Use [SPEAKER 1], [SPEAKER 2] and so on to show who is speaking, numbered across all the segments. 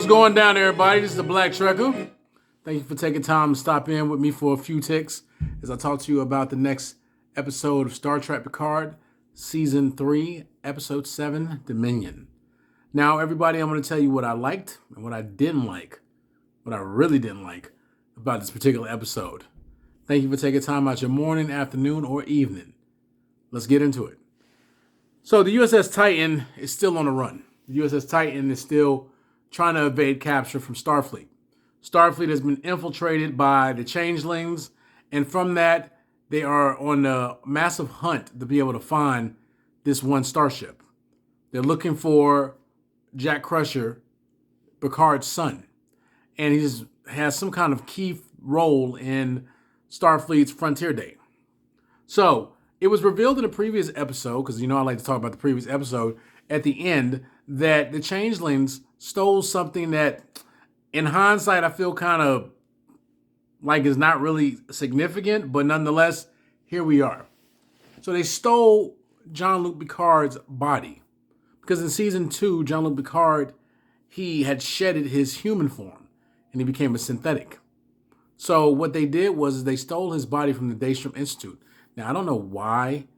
[SPEAKER 1] What's going down, everybody? This is the Black Trekker. Thank you for taking time to stop in with me for a few ticks as I talk to you about the next episode of Star Trek Picard, Season 3, Episode 7, Dominion. Now, everybody, I'm going to tell you what I liked and what I didn't like, what I really didn't like about this particular episode. Thank you for taking time out your morning, afternoon, or evening. Let's get into it. So the USS Titan is still on the run. The USS Titan is still trying to evade capture from Starfleet. Starfleet has been infiltrated by the Changelings, and from that, they are on a massive hunt to be able to find this one starship. They're looking for Jack Crusher, Picard's son, and he has some kind of key role in Starfleet's Frontier Day. So, it was revealed in the previous episode, because I like to talk about the previous episode, at the end, that the Changelings stole something that, in hindsight, I feel kind of like is not really significant, but nonetheless, here we are. So they stole Jean-Luc Picard's body, because in Season 2, Jean-Luc Picard, he had shedded his human form, and he became a synthetic. So what they did was they stole his body from the Daystrom Institute. Now, I don't know why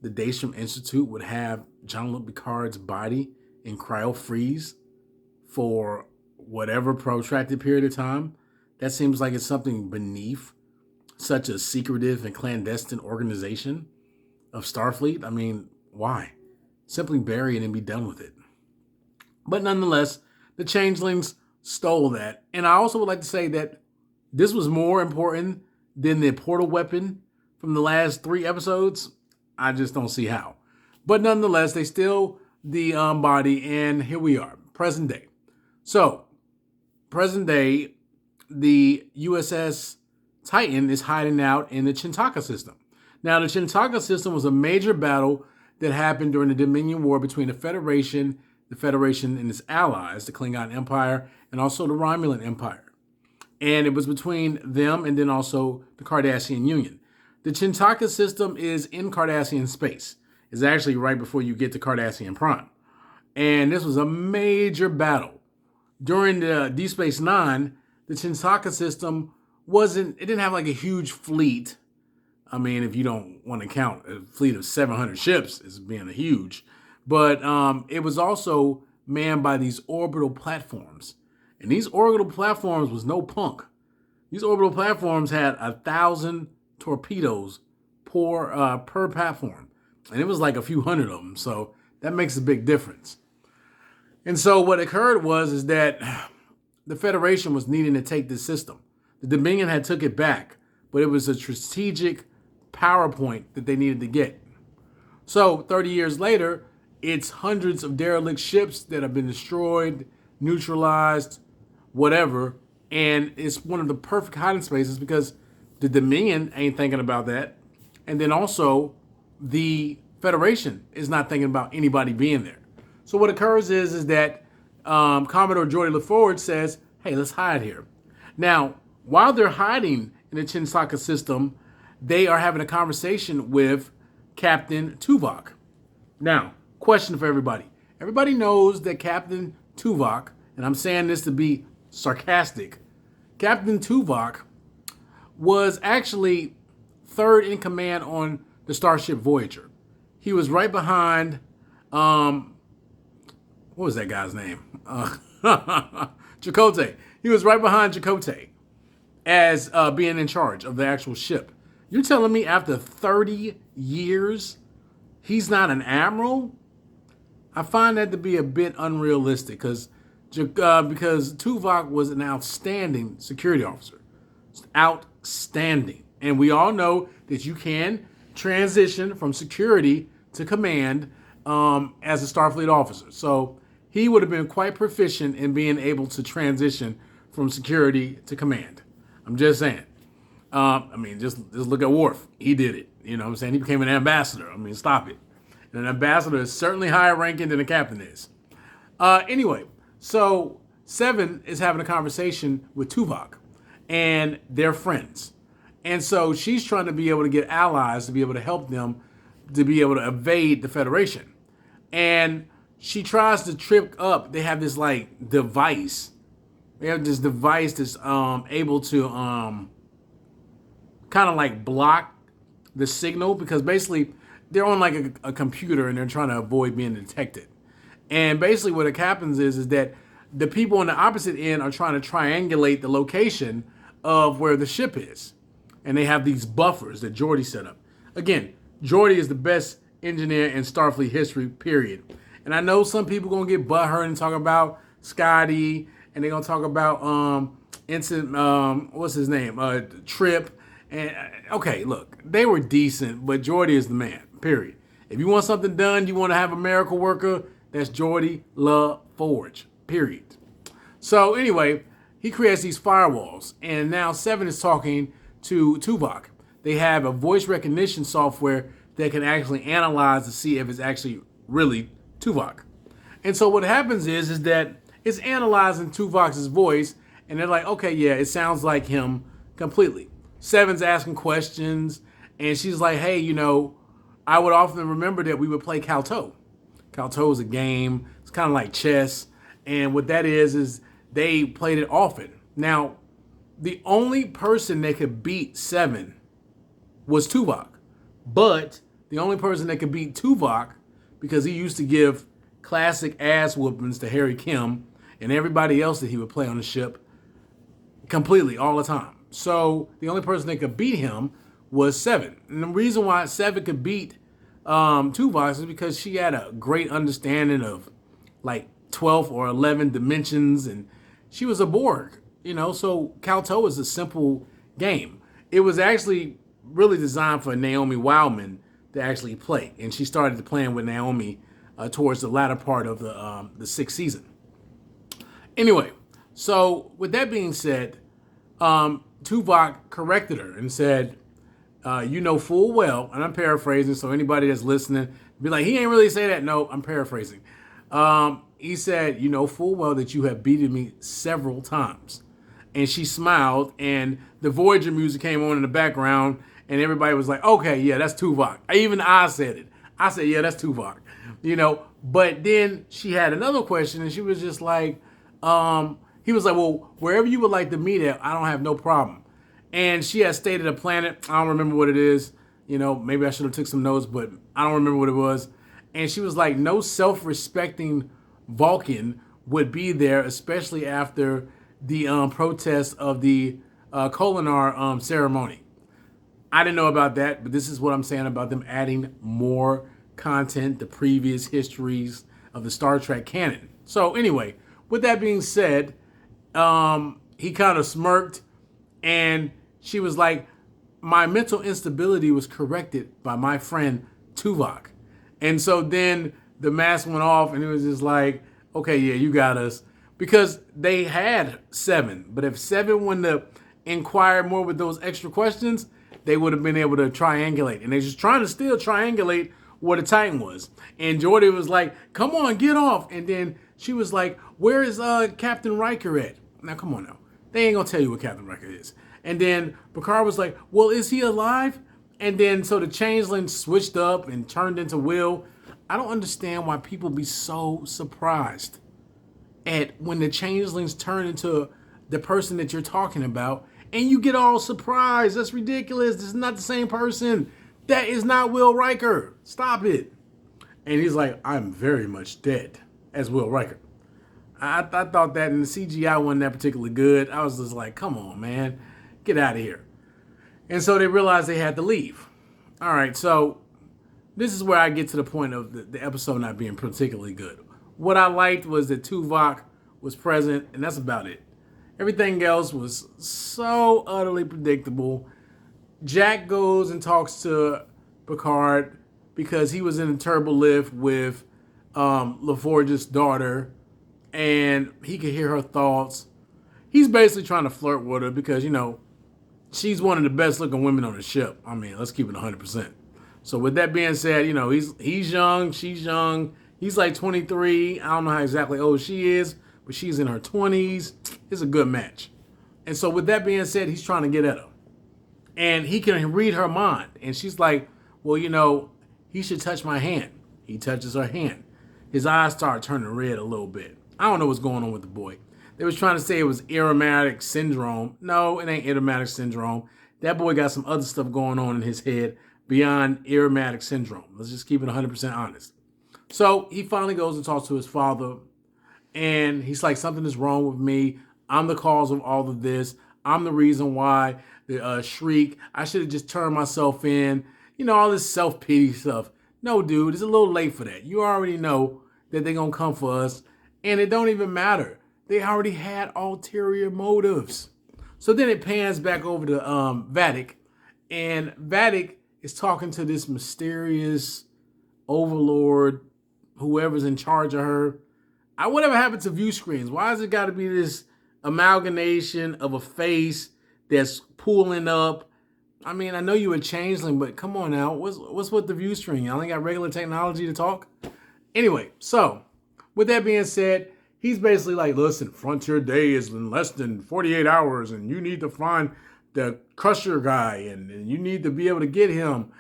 [SPEAKER 1] the Daystrom Institute would have Jean-Luc Picard's body in cryo-freeze for whatever protracted period of time. That seems like it's something beneath such a secretive and clandestine organization of Starfleet. I mean, why? Simply bury it and be done with it. But nonetheless, the Changelings stole that. And I also would like to say that this was more important than the portal weapon from the last 3 episodes. I just don't see how. But nonetheless, they steal the body, and here we are, present day. So, present day, the USS Titan is hiding out in the Chintaka system. Now, the Chintaka system was a major battle that happened during the Dominion War between the Federation and its allies, the Klingon Empire, and also the Romulan Empire. And it was between them and then also the Cardassian Union. The Chintaka system is in Cardassian space. It's actually right before you get to Cardassian Prime. And this was a major battle. During the Deep Space Nine, the Chintaka system didn't have like a huge fleet. I mean, if you don't want to count a fleet of 700 ships as being a huge. But it was also manned by these orbital platforms. And these orbital platforms was no punk. These orbital platforms had 1,000 torpedoes per platform. And it was like a few hundred of them. So that makes a big difference. And so what occurred is that the Federation was needing to take this system. The Dominion had took it back, but it was a strategic power point that they needed to get. So 30 years later, it's hundreds of derelict ships that have been destroyed, neutralized, whatever. And it's one of the perfect hiding spaces because the Dominion ain't thinking about that. And then also the Federation is not thinking about anybody being there. So what occurs is that Commodore Jordy LaForge says, hey, let's hide here. Now, while they're hiding in the Chintaka system, they are having a conversation with Captain Tuvak. Now, question for everybody. Everybody knows that Captain Tuvak, and I'm saying this to be sarcastic, Captain Tuvak was actually third in command on the Starship Voyager. He was right behind, what was that guy's name? Chakotay. He was right behind Chakotay as being in charge of the actual ship. You're telling me after 30 years, he's not an admiral? I find that to be a bit unrealistic because Tuvok was an outstanding security officer. Outstanding. And we all know that you can transition from security to command as a Starfleet officer. So he would have been quite proficient in being able to transition from security to command. I'm just saying. Just look at Worf. He did it. You know what I'm saying? He became an ambassador. I mean, stop it. And an ambassador is certainly higher ranking than a captain is. Anyway, so Seven is having a conversation with Tuvok, and they're friends. And so she's trying to be able to get allies to be able to help them to be able to evade the Federation. And she tries to trip up. They have this like device They have this device that's able to kind of like block the signal, because basically they're on like a computer and they're trying to avoid being detected. And basically what happens is that the people on the opposite end are trying to triangulate the location of where the ship is. And they have these buffers that Jordy set up. Again, Jordy is the best engineer in Starfleet history, period. And I know some people gonna get butthurt and talk about Scotty, and they're gonna talk about what's his name? Trip. And okay, look, they were decent, but Jordy is the man, period. If you want something done, you want to have a miracle worker, that's Jordy LaForge, period. So anyway, he creates these firewalls, and now Seven is talking to Tuvak. They have a voice recognition software that can actually analyze to see if it's actually really Tuvak. And so what happens is that it's analyzing Tuvak's voice, and they're like, okay, yeah, it sounds like him completely. Seven's asking questions, and she's like, hey, I would often remember that we would play Calto. Calto is a game. It's kind of like chess. And what that is they played it often. Now, the only person that could beat Seven was Tuvak. But the only person that could beat Tuvak, because he used to give classic ass whoopings to Harry Kim and everybody else that he would play on the ship completely all the time. So the only person that could beat him was Seven. And the reason why Seven could beat Tuvok is because she had a great understanding of like 12 or 11 dimensions, and she was a Borg, so Calto is a simple game. It was actually really designed for Naomi Wildman to actually play, and she started playing with Naomi towards the latter part of the sixth season. Anyway, so with that being said, Tuvok corrected her and said, you know full well, and I'm paraphrasing, so anybody that's listening, be like, he ain't really say that. No, I'm paraphrasing. He said, you know full well that you have beaten me several times. And she smiled, and the Voyager music came on in the background, and everybody was like, okay, yeah, that's Tuvok. Even I said it. I said, yeah, that's Tuvok. But then she had another question, and she was just like, he was like, well, wherever you would like to meet at, I don't have no problem. And she had stated a planet. I don't remember what it is. Maybe I should have took some notes, but I don't remember what it was. And she was like, no self-respecting Vulcan would be there, especially after the protest of the Kolinar ceremony. I didn't know about that, but this is what I'm saying about them adding more content to previous histories of the Star Trek canon. So anyway, with that being said, he kind of smirked, and she was like, my mental instability was corrected by my friend Tuvok. And so then the mask went off, and it was just like, okay, yeah, you got us. Because they had Seven, but if Seven wouldn't have inquired more with those extra questions, they would have been able to triangulate. And they're just trying to still triangulate what a Titan was. And Jordy was like, come on, get off. And then she was like, where is Captain Riker at? Now, come on now. They ain't going to tell you what Captain Riker is. And then Picard was like, well, is he alive? And then so the Changelings switched up and turned into Will. I don't understand why people be so surprised at when the Changelings turn into the person that you're talking about, and you get all surprised. That's ridiculous. This is not the same person. That is not Will Riker. Stop it. And he's like, I'm very much dead as Will Riker. I thought that, and the CGI wasn't that particularly good. I was just like, come on, man. Get out of here. And so they realized they had to leave. All right, so this is where I get to the point of the episode not being particularly good. What I liked was that Tuvok was present, and that's about it. Everything else was so utterly predictable. Jack goes and talks to Picard because he was in a turbo lift with LaForge's daughter, and he could hear her thoughts. He's basically trying to flirt with her because, she's one of the best looking women on the ship. I mean, let's keep it 100%. So with that being said, he's young, she's young. He's like 23. I don't know how exactly old she is, but she's in her 20s. It's a good match. And so with that being said, he's trying to get at her. And he can read her mind. And she's like, well, he should touch my hand. He touches her hand. His eyes start turning red a little bit. I don't know what's going on with the boy. They was trying to say it was aromatic syndrome. No, it ain't aromatic syndrome. That boy got some other stuff going on in his head beyond aromatic syndrome. Let's just keep it 100% honest. So he finally goes and talks to his father, and he's like, something is wrong with me. I'm the cause of all of this. I'm the reason why the shriek. I should have just turned myself in. You know, all this self-pity stuff. No, dude, it's a little late for that. You already know that they're going to come for us, and it don't even matter. They already had ulterior motives. So then it pans back over to Vatic, and Vatic is talking to this mysterious overlord, whoever's in charge of her. Whatever happened to view screens? Why has it got to be this amalgamation of a face that's pulling up? I mean, I know you a changeling, but come on now. What's with the view screen? Y'all ain't got regular technology to talk? Anyway, so with that being said, he's basically like, listen, Frontier Day is in less than 48 hours, and you need to find the Crusher guy, and you need to be able to get him.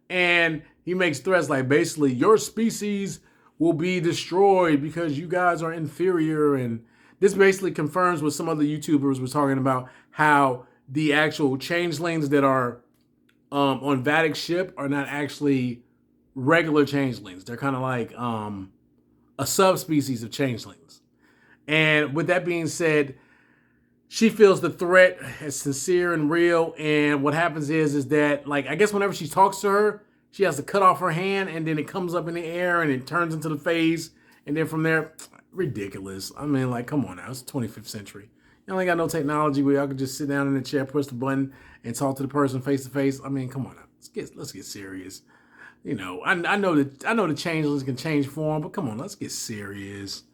[SPEAKER 1] And he makes threats like, basically, your species will be destroyed because you guys are inferior. And this basically confirms what some other YouTubers were talking about, how the actual changelings that are on Vatic's ship are not actually regular changelings. They're kind of like a subspecies of changelings. And with that being said, she feels the threat as sincere and real. And what happens is that, like, I guess whenever she talks to her, she has to cut off her hand, and then it comes up in the air and it turns into the face. And then from there, ridiculous. I mean, like, come on now. It's the 25th century. Y'all ain't got no technology where y'all can just sit down in the chair, push the button, and talk to the person face to face. I mean, come on now. Let's get serious. You know, I know the changelings can change form, but come on, let's get serious.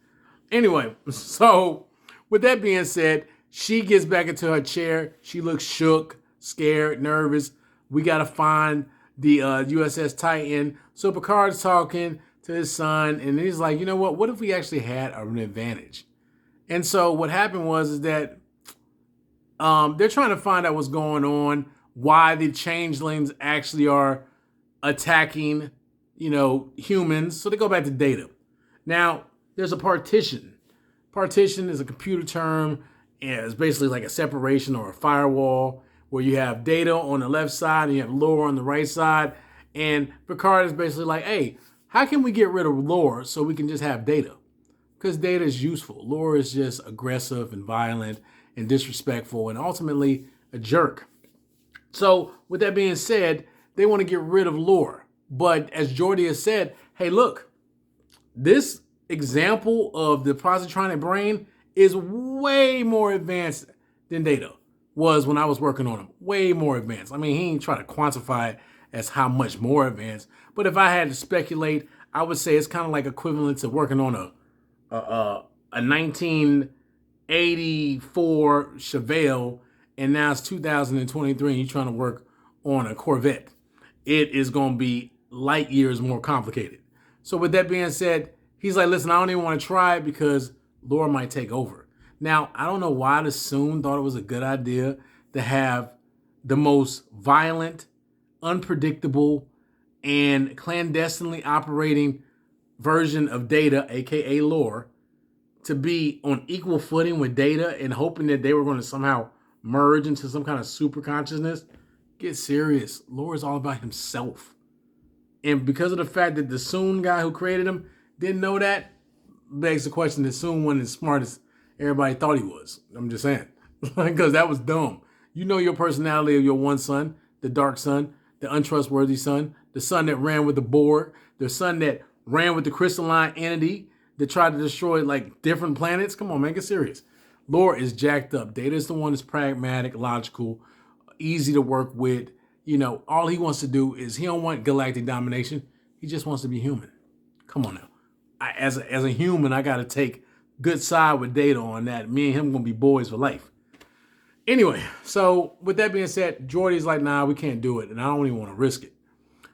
[SPEAKER 1] Anyway, so with that being said, she gets back into her chair. She looks shook, scared, nervous. We got to find the USS Titan. So Picard's talking to his son, and he's like, you know what? What if we actually had an advantage? And so what happened was that they're trying to find out what's going on, why the changelings actually are attacking, humans. So they go back to data. Now, there's a partition. Partition is a computer term. And it's basically like a separation or a firewall where you have data on the left side and you have lore on the right side. And Picard is basically like, hey, how can we get rid of lore so we can just have data? Because data is useful. Lore is just aggressive and violent and disrespectful and ultimately a jerk. So with that being said, they want to get rid of lore. But as Jordy has said, hey, look, this example of the positronic brain is way more advanced than data was when I was working on him. Way more advanced. I mean, he ain't trying to quantify it as how much more advanced. But if I had to speculate, I would say it's kind of like equivalent to working on a 1984 Chevelle, and now it's 2023 and you're trying to work on a Corvette. It is going to be light years more complicated. So with that being said, he's like, listen, I don't even want to try it because lore might take over. Now, I don't know why the Soon thought it was a good idea to have the most violent, unpredictable, and clandestinely operating version of data, aka lore, to be on equal footing with data and hoping that they were going to somehow merge into some kind of super consciousness. Get serious. Lore is all about himself. And because of the fact that the Soon guy who created him didn't know that, begs the question that Soon wasn't as smart as everybody thought he was. I'm just saying. Because that was dumb. You know your personality of your one son, the dark son, the untrustworthy son, the son that ran with the Borg, the son that ran with the crystalline entity that tried to destroy like different planets. Come on, man, get serious. Lore is jacked up. Data is the one that's pragmatic, logical, easy to work with. All he wants to do is he don't want galactic domination. He just wants to be human. Come on now. As a human, I got to take good side with data on that. Me and him going to be boys for life. Anyway, so with that being said, Jordy's like, nah, we can't do it. And I don't even want to risk it.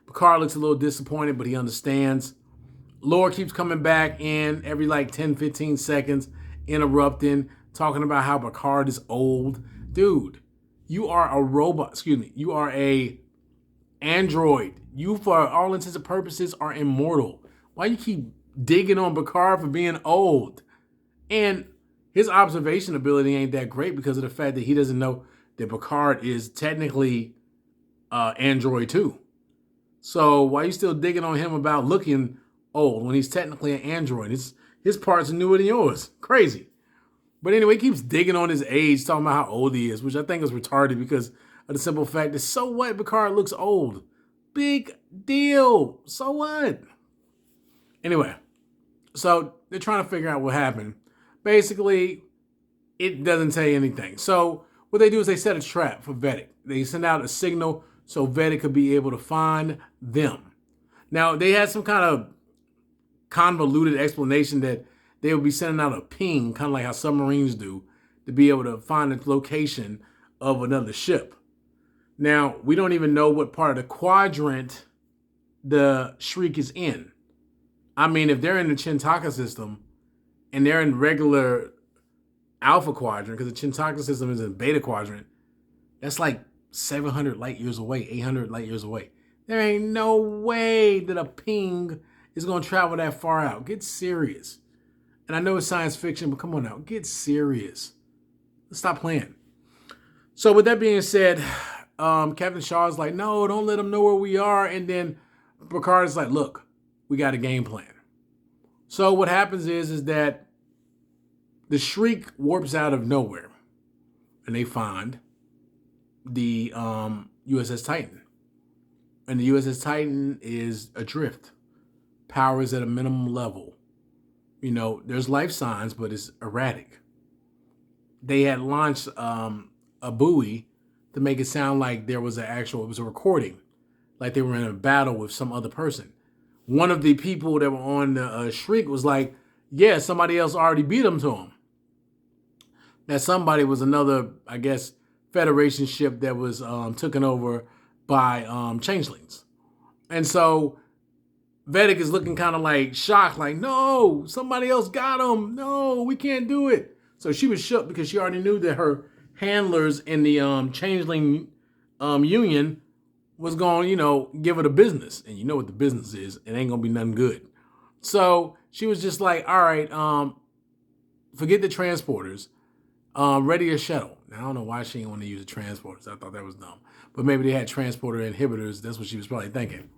[SPEAKER 1] Picard looks a little disappointed, but he understands. Lore keeps coming back in every like 10, 15 seconds, interrupting, talking about how Picard is old. Dude, you are a robot. You are a android. You, for all intents and purposes, are immortal. Why you keep digging on Picard for being old? And his observation ability ain't that great because of the fact that he doesn't know that Picard is technically Android too. So why are you still digging on him about looking old when he's technically an android? His parts are newer than yours. Crazy. But anyway, he keeps digging on his age, talking about how old he is, which I think is retarded because of the simple fact that so what? Picard looks old. Big deal. So what? Anyway, so they're trying to figure out what happened. Basically, it doesn't tell you anything. So what they do is they set a trap for Vatic. They send out a signal so Vatic could be able to find them. Now, they had some kind of convoluted explanation that they would be sending out a ping, kind of like how submarines do, to be able to find the location of another ship. Now, we don't even know what part of the quadrant the Shriek is in. I mean, if they're in the Chintaka system and they're in regular Alpha Quadrant, because the Chintaka system is in Beta Quadrant, that's like 700 light years away, 800 light years away. There ain't no way that a ping is going to travel that far out. Get serious. And I know it's science fiction, but come on now, get serious. Let's stop playing. So with that being said, Captain Shaw's like, no, don't let them know where we are. And then Picard is like, look, we got a game plan. So what happens is that the Shriek warps out of nowhere and they find the USS Titan. And the USS Titan is adrift. Power is at a minimum level. You know, there's life signs, but it's erratic. They had launched a buoy to make it sound like it was a recording, like they were in a battle with some other person. One of the people that were on the Shriek was like, yeah, somebody else already beat them to him. That somebody was another, I guess, Federation ship that was taken over by Changelings. And so Vatic is looking kind of like shocked, like, no, somebody else got him. No, we can't do it. So she was shook because she already knew that her handlers in the Changeling Union was going, give her the business. And you know what the business is. It ain't going to be nothing good. So she was just like, all right, forget the transporters. Ready a shuttle. Now, I don't know why she didn't want to use the transporters. I thought that was dumb. But maybe they had transporter inhibitors. That's what she was probably thinking.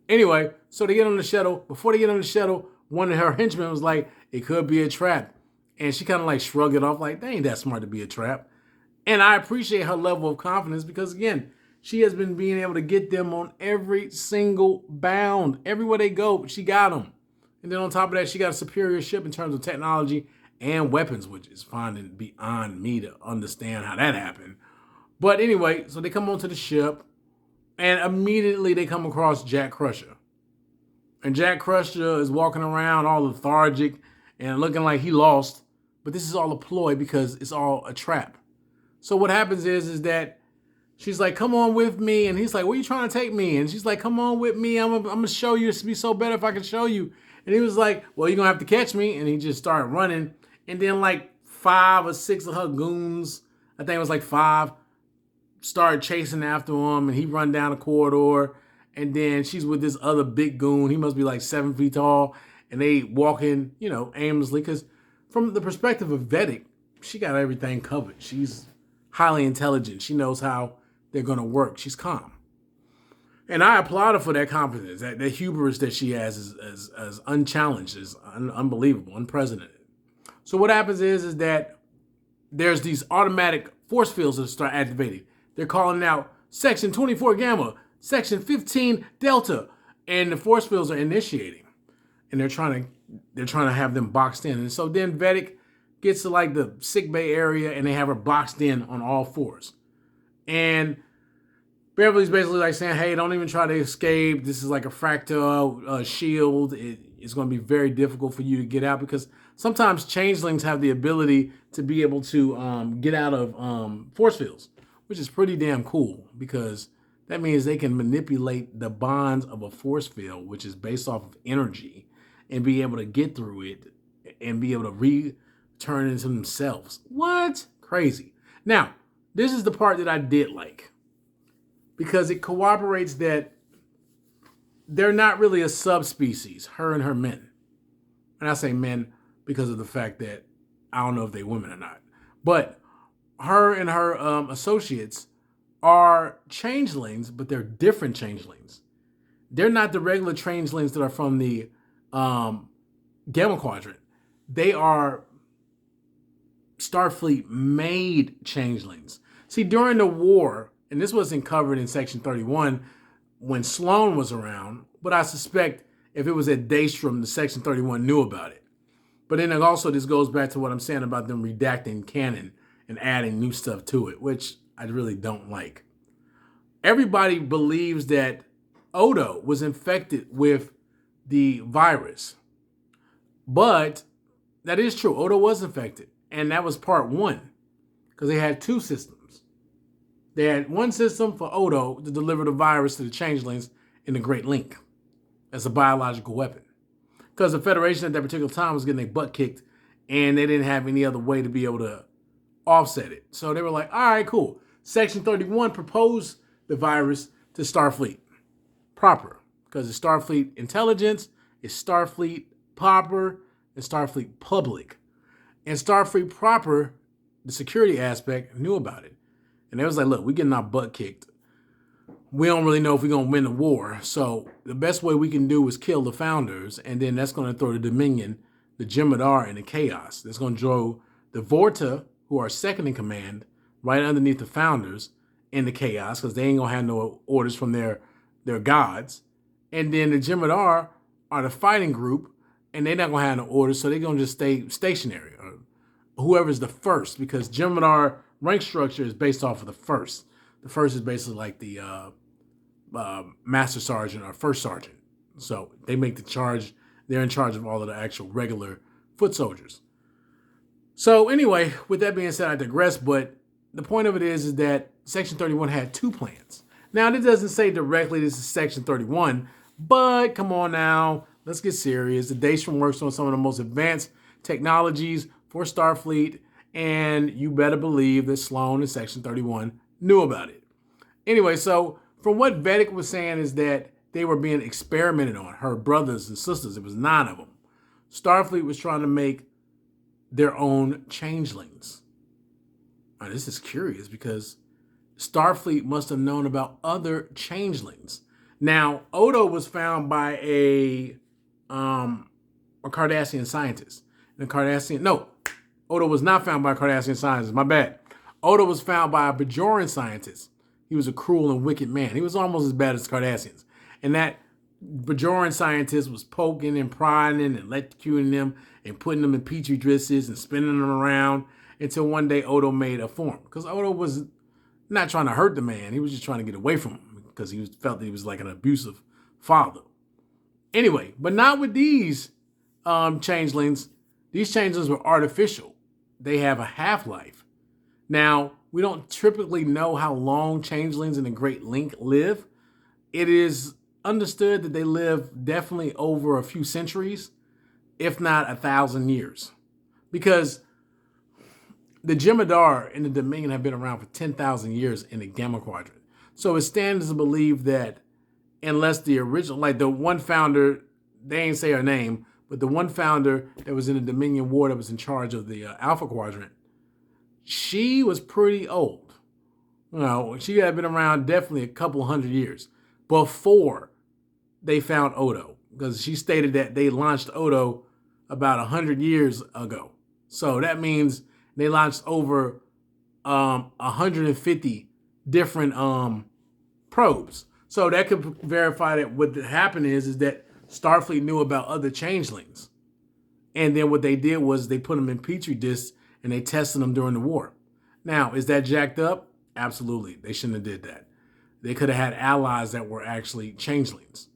[SPEAKER 1] Anyway, so they get on the shuttle. Before they get on the shuttle, one of her henchmen was like, it could be a trap. And she kind of like shrugged it off like, they ain't that smart to be a trap. And I appreciate her level of confidence because, again, she has been being able to get them on every single bound. Everywhere they go, she got them. And then on top of that, she got a superior ship in terms of technology and weapons, which is finding beyond me to understand how that happened. But anyway, so they come onto the ship, and immediately they come across Jack Crusher. And Jack Crusher is walking around all lethargic and looking like he lost. But this is all a ploy because it's all a trap. So what happens is that she's like, come on with me. And he's like, where are you trying to take me? And she's like, come on with me. I'm going to show you. It's be so better if I can show you. And he was like, well, you're going to have to catch me. And he just started running. And then like 5 or 6 of her goons, I think it was like 5, started chasing after him. And he run down a corridor. And then she's with this other big goon. He must be like 7 feet tall. And they walking, aimlessly. Because from the perspective of Vatic, she got everything covered. She's highly intelligent. She knows how they're going to work. She's calm. And I applaud her for that confidence, that hubris that she has is unchallenged, is unbelievable, unprecedented. So what happens is that there's these automatic force fields that start activating. They're calling out Section 24 Gamma, Section 15 Delta, and the force fields are initiating. And they're trying to have them boxed in. And so then Vatic gets to like the sick bay area and they have her boxed in on all fours. And Beverly's basically like saying, hey, don't even try to escape. This is like a fractal shield. It's going to be very difficult for you to get out because sometimes changelings have the ability to be able to get out of force fields, which is pretty damn cool because that means they can manipulate the bonds of a force field, which is based off of energy, and be able to get through it and be able to return into themselves. What? Crazy. Now, this is the part that I did like because it corroborates that they're not really a subspecies, her and her men. And I say men because of the fact that I don't know if they're women or not. But her and her associates are changelings, but they're different changelings. They're not the regular changelings that are from the Gamma Quadrant. They are Starfleet made changelings. See, during the war, and this wasn't covered in Section 31 when Sloan was around, but I suspect if it was at Daystrom, the Section 31 knew about it. But then also this goes back to what I'm saying about them redacting canon and adding new stuff to it, which I really don't like. Everybody believes that Odo was infected with the virus. But that is true. Odo was infected. And that was part one. Because they had two systems. They had one system for Odo to deliver the virus to the changelings in the Great Link as a biological weapon. Because the Federation at that particular time was getting their butt kicked and they didn't have any other way to be able to offset it. So they were like, all right, cool. Section 31 proposed the virus to Starfleet proper. Because it's Starfleet intelligence, it's Starfleet proper, and Starfleet public. And Starfleet proper, the security aspect, knew about it. And they was like, look, we're getting our butt kicked. We don't really know if we're going to win the war. So the best way we can do is kill the founders. And then that's going to throw the Dominion, the Jem'Hadar, into chaos. That's going to throw the Vorta, who are second in command, right underneath the founders, into chaos. Because they ain't going to have no orders from their gods. And then the Jem'Hadar are the fighting group. And they're not going to have no orders. So they're going to just stay stationary. Or whoever's the first. Because Jem'Hadar rank structure is based off of the first. The first is basically like the master sergeant or first sergeant. So they make the charge. They're in charge of all of the actual regular foot soldiers. So anyway, with that being said, I digress. But the point of it is that Section 31 had two plans. Now, this doesn't say directly this is Section 31. But come on now. Let's get serious. The Daystrom works on some of the most advanced technologies for Starfleet. And you better believe that Sloan in Section 31 knew about it. Anyway, so from what Vatic was saying is that they were being experimented on, her brothers and sisters. It was 9 of them. Starfleet was trying to make their own changelings. Now, this is curious because Starfleet must have known about other changelings. Now, Odo was found by a Cardassian scientist. Odo was not found by a Cardassian scientist. My bad. Odo was found by a Bajoran scientist. He was a cruel and wicked man. He was almost as bad as Cardassians. And that Bajoran scientist was poking and prying and electrocuting them and putting them in petri dishes and spinning them around until one day Odo made a form. Because Odo was not trying to hurt the man. He was just trying to get away from him because he felt that he was like an abusive father. Anyway, but not with these changelings. These changelings were artificial. They have a half-life. Now, we don't typically know how long changelings in the Great Link live. It is understood that they live definitely over a few centuries, if not 1,000 years. Because the Jem'Hadar and the Dominion have been around for 10,000 years in the Gamma Quadrant. So it stands to believe that unless the original, like the one founder, they ain't say her name, but the one founder that was in the Dominion War that was in charge of the Alpha Quadrant, she was pretty old. You know, she had been around definitely a couple hundred years before they found Odo. Because she stated that they launched Odo about 100 years ago. So that means they launched over 150 different probes. So that could verify that what happened is that Starfleet knew about other changelings. And then what they did was they put them in petri discs and they tested them during the war. Now, is that jacked up? Absolutely. They shouldn't have did that. They could have had allies that were actually changelings.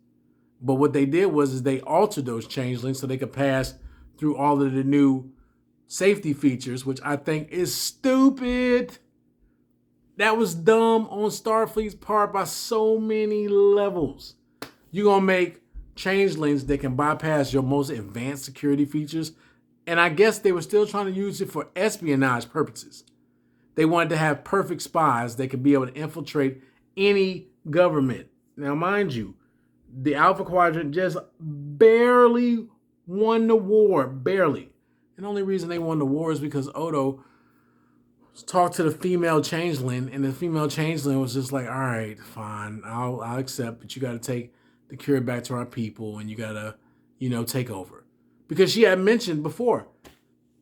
[SPEAKER 1] But what they did was they altered those changelings so they could pass through all of the new safety features, which I think is stupid. That was dumb on Starfleet's part by so many levels. You're going to make changelings that can bypass your most advanced security features. And I guess they were still trying to use it for espionage purposes. They wanted to have perfect spies that could be able to infiltrate any government. Now, mind you, the Alpha Quadrant just barely won the war, barely. And the only reason they won the war is because Odo talked to the female changeling, and the female changeling was just like, all right, fine, I'll accept, but you got to take the cure back to our people, and you got to, take over. Because she had mentioned before,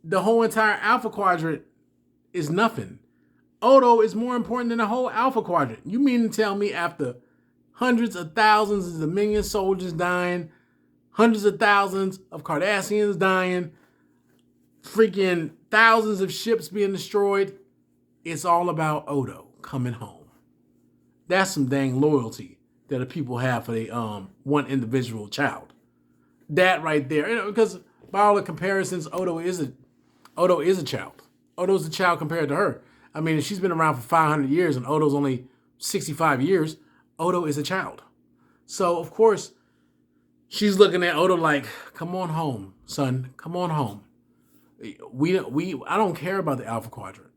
[SPEAKER 1] the whole entire Alpha Quadrant is nothing. Odo is more important than the whole Alpha Quadrant. You mean to tell me after hundreds of thousands of Dominion soldiers dying, hundreds of thousands of Cardassians dying, freaking thousands of ships being destroyed, it's all about Odo coming home. That's some dang loyalty that the people have for their one individual child. That right there, because by all the comparisons, Odo is a child. Odo's a child compared to her. I mean, if she's been around for 500 years and Odo's only 65 years, Odo is a child. So, of course, she's looking at Odo like, come on home, son. Come on home. I don't care about the Alpha Quadrant.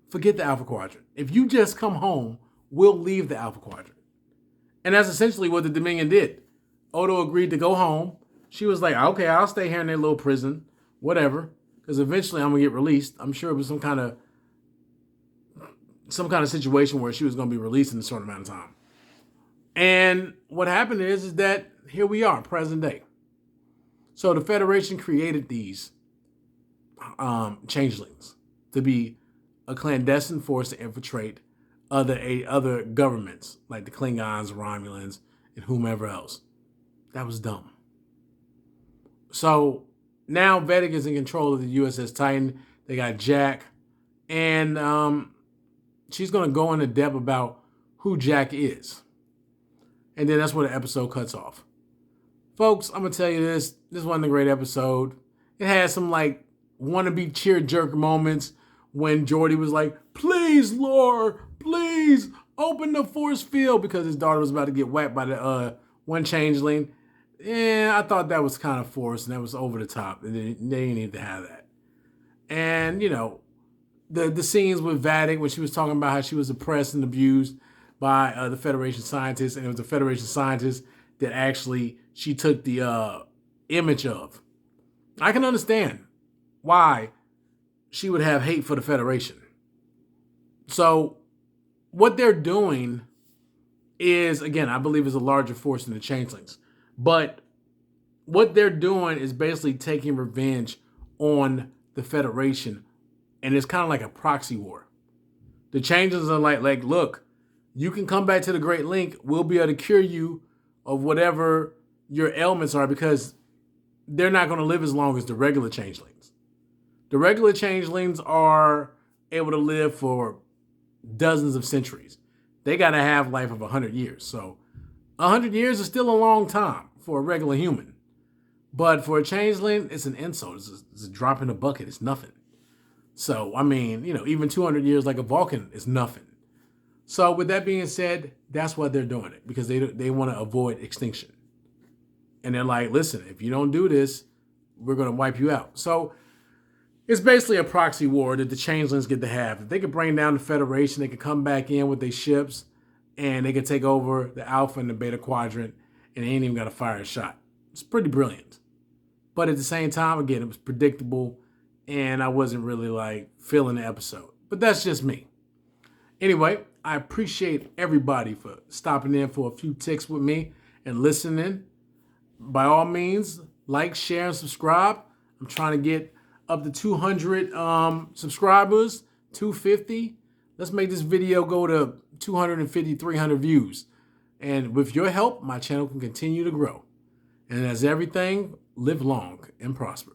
[SPEAKER 1] Forget the Alpha Quadrant. If you just come home, we'll leave the Alpha Quadrant. And that's essentially what the Dominion did. Odo agreed to go home. She was like, okay, I'll stay here in their little prison, whatever, because eventually I'm going to get released. I'm sure it was some kind of situation where she was going to be released in a certain amount of time. And what happened is that here we are, present day. So the Federation created these changelings to be a clandestine force to infiltrate other governments, like the Klingons, Romulans, and whomever else. That was dumb. So now Vatic is in control of the USS Titan. They got Jack, and she's going to go into depth about who Jack is. And then that's where the episode cuts off. Folks, I'm going to tell you this. This wasn't a great episode. It had some like wannabe cheer jerk moments when Jordy was like, please, Lore, please open the force field, because his daughter was about to get whacked by the one changeling. Yeah, I thought that was kind of forced and that was over the top. They didn't need to have that. And, the scenes with Vatic when she was talking about how she was oppressed and abused by the Federation scientists, and it was the Federation scientists that actually she took the image of. I can understand why she would have hate for the Federation. So what they're doing is, again, I believe is a larger force than the Changelings. But what they're doing is basically taking revenge on the Federation. And it's kind of like a proxy war. The Changelings are like, look, you can come back to the Great Link. We'll be able to cure you of whatever your ailments are, because they're not going to live as long as the regular Changelings. The regular Changelings are able to live for dozens of centuries. They got to have life of 100 years. So 100 years is still a long time for a regular human. But for a changeling, it's an insult. It's a drop in the bucket. It's nothing. So, I mean, even 200 years like a Vulcan is nothing. So with that being said, that's why they're doing it, because they want to avoid extinction. And they're like, listen, if you don't do this, we're going to wipe you out. So it's basically a proxy war that the changelings get to have. If they could bring down the Federation, they could come back in with their ships, and they could take over the Alpha and the Beta Quadrant, and they ain't even got to fire a shot. It's pretty brilliant. But at the same time, again, it was predictable, and I wasn't really feeling the episode. But that's just me. Anyway, I appreciate everybody for stopping in for a few ticks with me and listening. By all means, like, share, and subscribe. I'm trying to get up to 200 subscribers, 250. Let's make this video go to 250, 300 views. And with your help, my channel can continue to grow. And as everything, live long and prosper.